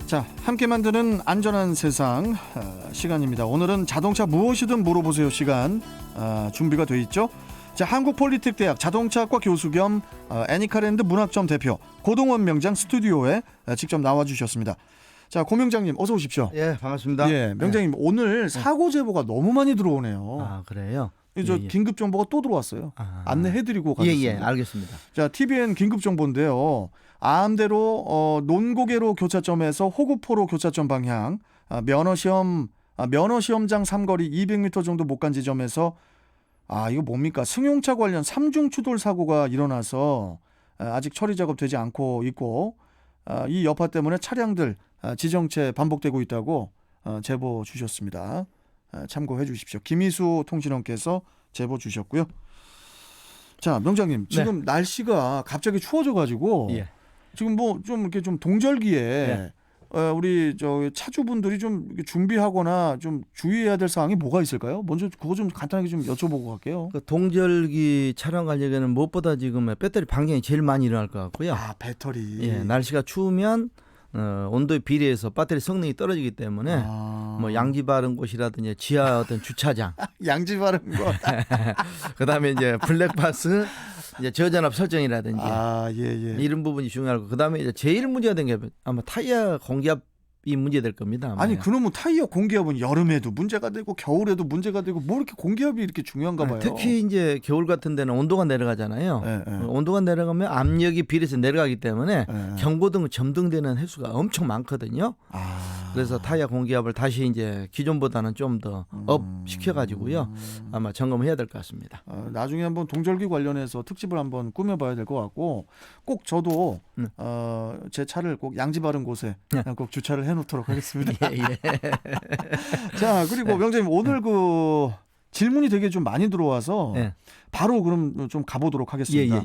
자, 함께 만드는 안전한 세상 시간입니다. 오늘은 자동차 무엇이든 물어보세요 시간 준비가 돼 있죠. 자, 한국폴리텍대학 자동차학과 교수 겸 애니카랜드 문학점 대표 고동원 명장 스튜디오에 직접 나와주셨습니다. 자, 고 명장님 어서 오십시오. 예, 반갑습니다. 예, 명장님 오늘 사고 제보가 너무 많이 들어오네요. 아, 그래요? 저 예. 긴급 정보가 또 들어왔어요. 안내해드리고 가겠습니다. 예, 알겠습니다. 자, TVN 긴급 정보인데요. 아암대로 논고개로 교차점에서 호구포로 교차점 방향 면허시험장 삼거리 200m 정도 못 간 지점에서 이거 뭡니까? 승용차 관련 3중 추돌 사고가 일어나서 아직 처리 작업 되지 않고 있고 이 여파 때문에 차량들 지정체 반복되고 있다고 제보 주셨습니다. 참고해 주십시오. 김희수 통신원께서 제보 주셨고요. 자, 명장님 지금 날씨가 갑자기 추워져가지고 지금 뭐 좀 이렇게 좀 동절기에 우리 저 차주분들이 좀 준비하거나 좀 주의해야 될 사항이 뭐가 있을까요? 먼저 그거 좀 간단하게 좀 여쭤보고 갈게요. 그 동절기 촬영 가려면 무엇보다 지금 배터리 반경이 제일 많이 일어날 것 같고요. 배터리. 예, 날씨가 추우면 온도에 비례해서 배터리 성능이 떨어지기 때문에 뭐 양지 바른 곳이라든지 지하 어떤 주차장, 양지 바른 곳, 그다음에 이제 블랙박스, 이제 저전압 설정이라든지 이런 부분이 중요하고, 그다음에 이제 제일 문제가 된 게 아마 타이어 공기압이 문제될 겁니다. 아마요. 아니 그러면 타이어 공기압은 여름에도 문제가 되고 겨울에도 문제가 되고 뭐 이렇게 공기압이 이렇게 중요한가 봐요. 특히 이제 겨울 같은 데는 온도가 내려가잖아요. 온도가 내려가면 압력이 비례해서 내려가기 때문에 경고등, 점등되는 횟수가 엄청 많거든요. 그래서 타이어 공기압을 다시 이제 기존보다는 좀 더 업 시켜가지고요. 아마 점검해야 될 것 같습니다. 나중에 한번 동절기 관련해서 특집을 한번 꾸며봐야 될 것 같고, 꼭 저도 제 차를 꼭 양지 바른 곳에 꼭 주차를 해놓도록 하겠습니다. 자, 그리고 명장님 오늘 그 질문이 되게 좀 많이 들어와서 바로 그럼 좀 가보도록 하겠습니다.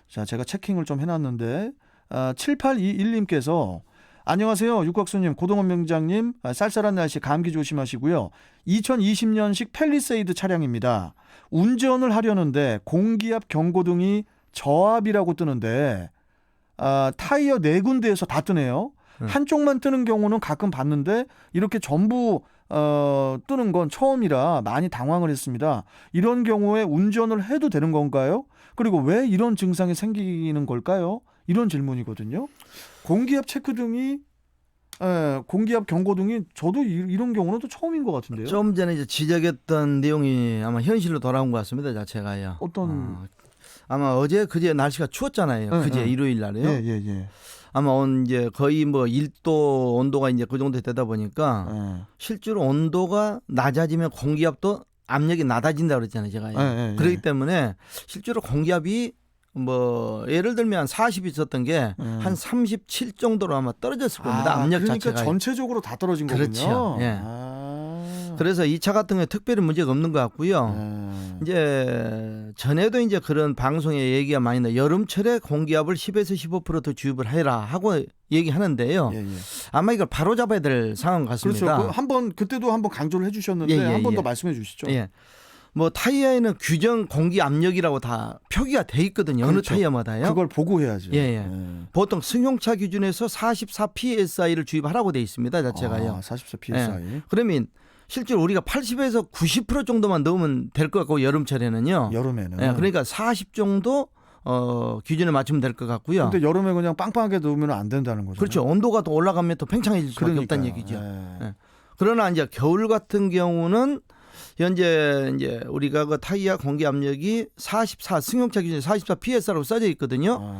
자, 제가 체킹을 좀 해놨는데 7821님께서 안녕하세요. 육각수님, 고동원 명장님, 쌀쌀한 날씨 감기 조심하시고요. 2020년식 팰리세이드 차량입니다. 운전을 하려는데 공기압 경고등이 저압이라고 뜨는데 타이어 4군데에서 다 뜨네요. 한쪽만 뜨는 경우는 가끔 봤는데 이렇게 전부 뜨는 건 처음이라 많이 당황을 했습니다. 이런 경우에 운전을 해도 되는 건가요? 그리고 왜 이런 증상이 생기는 걸까요? 이런 질문이거든요. 공기압 체크등이 공기압 경고등이 저도 이런 경우는 또 처음인 것 같은데요. 좀 전에 이제 지적했던 내용이 아마 현실로 돌아온 것 같습니다. 자체가요. 어떤 아마 어제 그제 날씨가 추웠잖아요. 그제 일요일 날에요. 아마 이제 거의 뭐 1도 온도가 이제 그 정도 되다 보니까 실제로 온도가 낮아지면 공기압도 압력이 낮아진다 그랬잖아요, 제가요. 그렇기 때문에 실제로 공기압이 뭐 예를 들면 40이 있었던 게 한 37 정도로 아마 떨어졌을 겁니다. 압력 그러니까 자체가. 전체적으로 다 떨어진 그렇죠. 거군요. 그래서 이 차 같은 경우에 특별히 문제가 없는 것 같고요. 이제 전에도 이제 그런 방송에 얘기가 많이 나, 여름철에 공기압을 10에서 15% 더 주입을 해라 하고 얘기하는데요. 아마 이걸 바로 잡아야 될 상황 같습니다. 그렇죠. 그때도 한번 강조를 해주셨는데 한 번 더 말씀해 주시죠. 뭐 타이어에는 규정 공기 압력이라고 다 표기가 돼 있거든요. 어느 타이어마다요. 그걸 보고 해야죠. 보통 승용차 기준에서 44 psi를 주입하라고 돼 있습니다. 자체가요. 44 psi. 그러면 실제로 우리가 80에서 90% 정도만 넣으면 될 것 같고, 여름철에는요. 여름에는. 그러니까 40 정도 기준에 맞추면 될 것 같고요. 근데 여름에 그냥 빵빵하게 넣으면 안 된다는 거죠. 그렇죠. 온도가 더 올라가면 또 팽창해질 수밖에 없다는 얘기죠. 그러나 이제 겨울 같은 경우는 현재 이제 우리가 그 타이어 공기 압력이 44 승용차 기준 44 ps라고 써져 있거든요.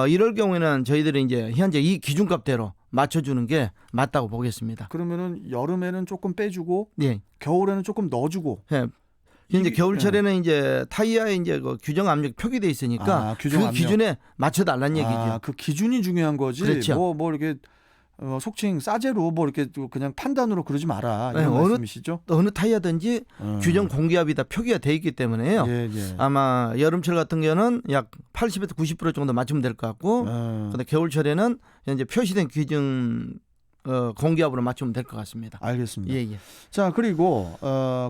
이럴 경우에는 저희들이 이제 현재 이 기준값대로 맞춰주는 게 맞다고 보겠습니다. 그러면은 여름에는 조금 빼주고, 겨울에는 조금 넣어주고. 현재 겨울철에는 이제 타이어에 이제 그 규정 압력 표기돼 있으니까 그 기준에 맞춰달라는 얘기죠. 그 기준이 중요한 거지. 그렇죠. 뭐 이렇게 속칭 싸제로 뭐 이렇게 그냥 판단으로 그러지 마라, 이런 말씀이시죠? 어느 타이어든지 규정 공기압이 다 표기가 돼 있기 때문에요. 아마 여름철 같은 경우는 약 80에서 90% 정도 맞추면 될 것 같고, 근데 겨울철에는 현재 표시된 기준 공기압으로 맞추면 될 것 같습니다. 알겠습니다. 자, 그리고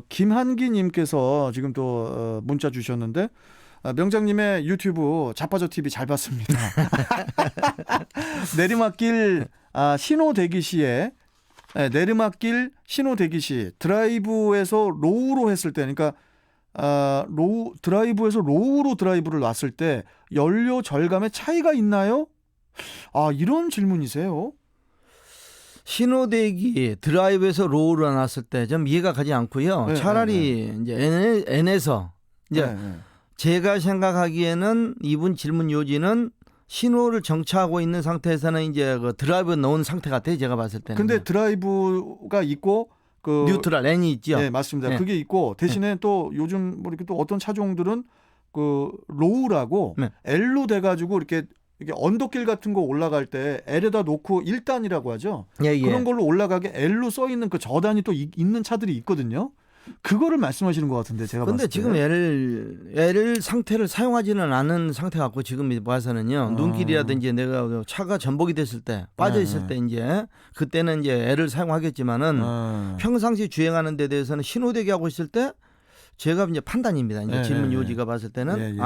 김한기님께서 지금 또 문자 주셨는데, 명장님의 유튜브 자빠져 TV 잘 봤습니다. 내리막길 신호 대기 시에 내리막길 신호 대기 시 드라이브에서 로우로 했을 때, 그러니까 드라이브에서 로우로 드라이브를 놨을 때 연료 절감에 차이가 있나요? 이런 질문이세요. 신호대기 드라이브에서 로우로 놨을 때 좀 이해가 가지 않고요. 차라리 이제 N에서 이제 제가 생각하기에는 이분 질문 요지는 신호를 정차하고 있는 상태에서는 이제 그 드라이브 넣은 상태 같아요. 제가 봤을 때는. 근데 드라이브가 있고 그 뉴트럴 N이 있죠. 네, 맞습니다. 그게 있고 대신에 또 요즘 뭐 이렇게 또 어떤 차종들은 그 로우라고 L로 돼가지고 이렇게 언덕길 같은 거 올라갈 때 L에다 놓고 1단이라고 하죠. 그런 걸로 올라가게 L로 써 있는 그 저단이 또 있는 차들이 있거든요. 그거를 말씀하시는 것 같은데 제가 봤을 때. 근데 지금 L 상태를 사용하지는 않은 상태 갖고 지금 봐서는요. 눈길이라든지 내가 차가 전복이 됐을 때 빠져 있을 때 이제 그때는 이제 L을 사용하겠지만은 평상시 주행하는 데 대해서는 신호대기 하고 있을 때 제가 이제 판단입니다. 이제 질문 요지가 봤을 때는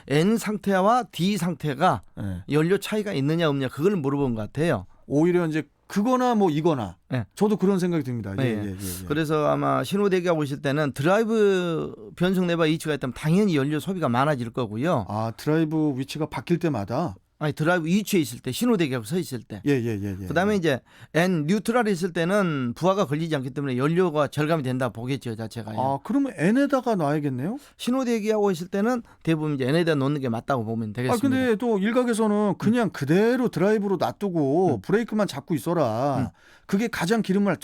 N 상태와 D 상태가 연료 차이가 있느냐 없느냐 그걸 물어본 것 같아요. 오히려 이제 그거나 뭐 이거나 저도 그런 생각이 듭니다. 그래서 아마 신호대기하고 있을 때는 드라이브 변속 레버 위치가 있다면 당연히 연료 소비가 많아질 거고요. 드라이브 위치가 바뀔 때마다? 아니 드라이브 위치에 있을 때 신호대기하고 서 있을 때. 그다음에 이제 N 뉴트럴이 있을 때는 부하가 걸리지 않기 때문에 연료가 절감이 된다 보겠죠 자체가요. 그러면 N에다가 놔야겠네요. 신호대기하고 있을 때는 대부분 이제 N에다 놓는 게 맞다고 보면 되겠습니다. 근데 또 일각에서는 그냥 그대로 드라이브로 놔두고 브레이크만 잡고 있어라. 그게 가장 기름을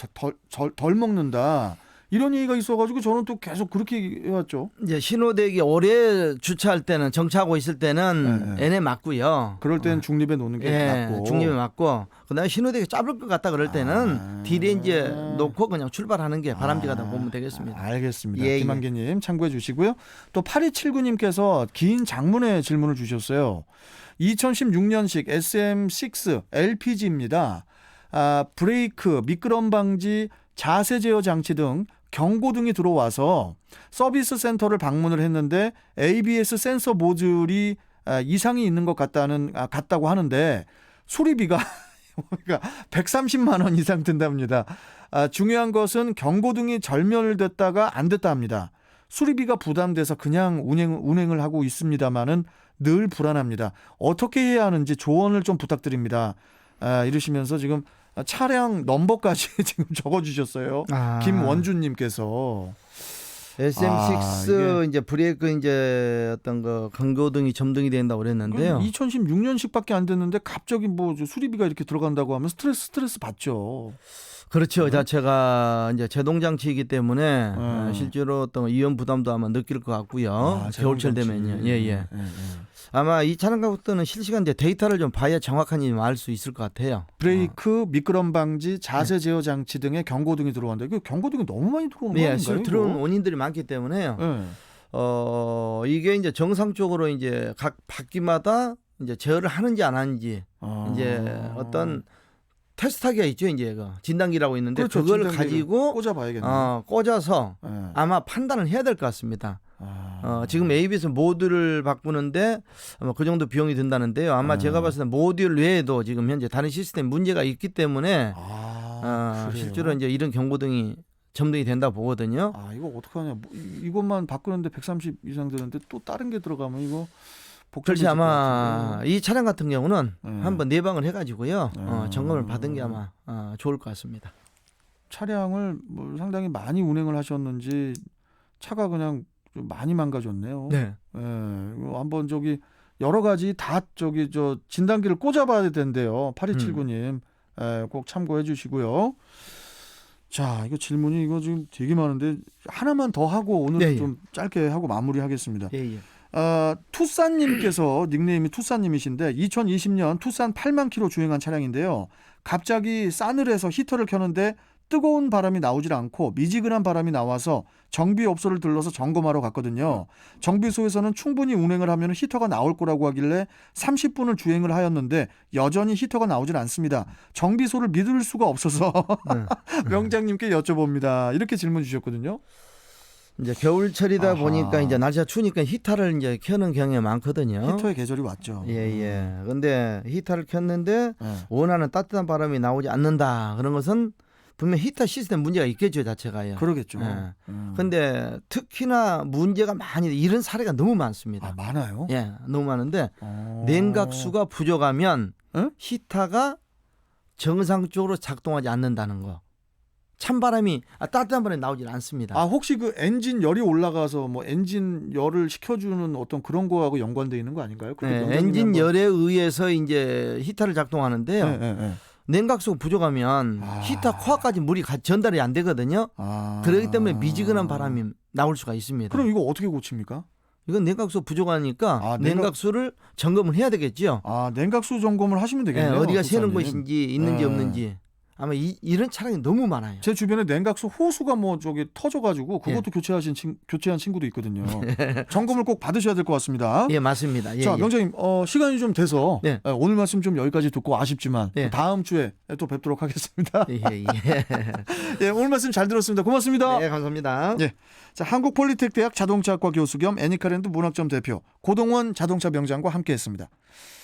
덜 먹는다. 이런 얘기가 있어가지고 저는 또 계속 그렇게 해왔죠. 이제 신호대기 오래 주차할 때는 정차하고 있을 때는 N에 맞고요. 그럴 때는 중립에 놓는 게 맞고. 중립에 맞고. 그다음에 신호대기 짧을 것 같다 그럴 때는 D에 이제 놓고 그냥 출발하는 게 바람직하다 보면 되겠습니다. 알겠습니다. 김한기님 참고해 주시고요. 또 8279님께서 긴 장문의 질문을 주셨어요. 2016년식 SM6 LPG입니다. 브레이크, 미끄럼 방지, 자세 제어 장치 등 경고등이 들어와서 서비스 센터를 방문을 했는데 ABS 센서 모듈이 이상이 있는 것 같다고 하는데 수리비가 130만 원 이상 든답니다. 중요한 것은 경고등이 절멸됐다가 안 됐다 합니다. 수리비가 부담돼서 그냥 운행을 하고 있습니다만은 늘 불안합니다. 어떻게 해야 하는지 조언을 좀 부탁드립니다. 이러시면서 지금 차량 넘버까지 지금 적어주셨어요. 김원준님께서. SM6 이제 브레이크 이제 어떤 거 경고등이 점등이 된다고 그랬는데요. 2016년식밖에 안 됐는데 갑자기 뭐 수리비가 이렇게 들어간다고 하면 스트레스 받죠. 그렇죠. 자체가 이제 제동 장치이기 때문에 실제로 어떤 위험 부담도 아마 느낄 것 같고요. 겨울철 되면요. 아마 이 차량 가격도는 실시간 데이터를 좀 봐야 정확하게 알 수 있을 것 같아요. 브레이크, 미끄럼 방지, 자세 제어 장치 등의 경고등이 들어간다. 이거 경고등이 너무 많이 들어오는 거 아닌가요? 들어오는 원인들이 많기 때문에요. 이게 이제 정상적으로 이제 각 바퀴마다 이제 제어를 하는지 안 하는지 이제 어떤 테스트하기가 있죠. 이제 진단기라고 있는데 그렇죠. 그걸 가지고 꽂아봐야겠네요. 꽂아서 아마 판단을 해야 될 것 같습니다. 지금 ABS 모듈을 바꾸는데 아마 그 정도 비용이 든다는데요. 아마 제가 봤을 때 모듈 외에도 지금 현재 다른 시스템 문제가 있기 때문에 실제로 이제 이런 경고등이 점등이 된다 보거든요. 이거 어떡하냐. 이것만 바꾸는데 130 이상 드는데 또 다른 게 들어가면 이거 그렇지. 아마 이 차량 같은 경우는 한번 내방을 해가지고요. 점검을 받은 게 아마 좋을 것 같습니다. 차량을 뭐 상당히 많이 운행을 하셨는지 차가 그냥 좀 많이 망가졌네요. 한번 여러 가지 다 진단기를 꽂아봐야 된대요. 8279님 꼭 참고해 주시고요. 자, 이거 질문이 지금 되게 많은데 하나만 더 하고 오늘 좀 짧게 하고 마무리하겠습니다. 투싼님께서 닉네임이 투싼님이신데 2020년 투싼 8만 킬로 주행한 차량인데요. 갑자기 싸늘해서 히터를 켜는데 뜨거운 바람이 나오질 않고 미지근한 바람이 나와서 정비업소를 들러서 점검하러 갔거든요. 정비소에서는 충분히 운행을 하면 히터가 나올 거라고 하길래 30분을 주행을 하였는데 여전히 히터가 나오질 않습니다. 정비소를 믿을 수가 없어서 명장님께 여쭤봅니다. 이렇게 질문 주셨거든요. 이제 겨울철이다 아하. 보니까 이제 날씨가 추우니까 히터를 이제 켜는 경향이 많거든요. 히터의 계절이 왔죠. 예. 근데 히터를 켰는데 예. 원하는 따뜻한 바람이 나오지 않는다. 그런 것은 분명 히터 시스템 문제가 있겠죠, 자체가요. 그러겠죠. 예. 근데 특히나 문제가 많이 이런 사례가 너무 많습니다. 아, 많아요? 예, 너무 많은데 냉각수가 부족하면 에? 히터가 정상적으로 작동하지 않는다는 거. 찬바람이 따뜻한 바람이 나오질 않습니다. 아, 혹시 그 엔진 열이 올라가서 뭐 엔진 열을 식혀주는 어떤 그런 거하고 연관돼 있는 거 아닌가요? 네, 엔진 열에 의해서 이제 히터를 작동하는데요. 네. 냉각수가 부족하면 히터 코어까지 물이 전달이 안 되거든요. 그렇기 때문에 미지근한 바람이 나올 수가 있습니다. 그럼 이거 어떻게 고칩니까? 이건 냉각수 부족하니까 냉각수를 점검을 해야 되겠죠. 아, 냉각수 점검을 하시면 되겠네요. 네, 어디가 새는 국장님. 곳인지 있는지 없는지. 아마 이런 차량이 너무 많아요. 제 주변에 냉각수 호수가 뭐 저기 터져가지고 그것도 교체한 친구도 있거든요. 점검을 꼭 받으셔야 될 것 같습니다. 예, 맞습니다. 예, 자, 명장님, 시간이 좀 돼서 네. 오늘 말씀 좀 여기까지 듣고 아쉽지만 네. 다음 주에 또 뵙도록 하겠습니다. 예. 예, 오늘 말씀 잘 들었습니다. 고맙습니다. 네, 감사합니다. 예. 자, 한국폴리텍대학 자동차학과 교수 겸 애니카랜드 문학점 대표 고동원 자동차 명장과 함께했습니다.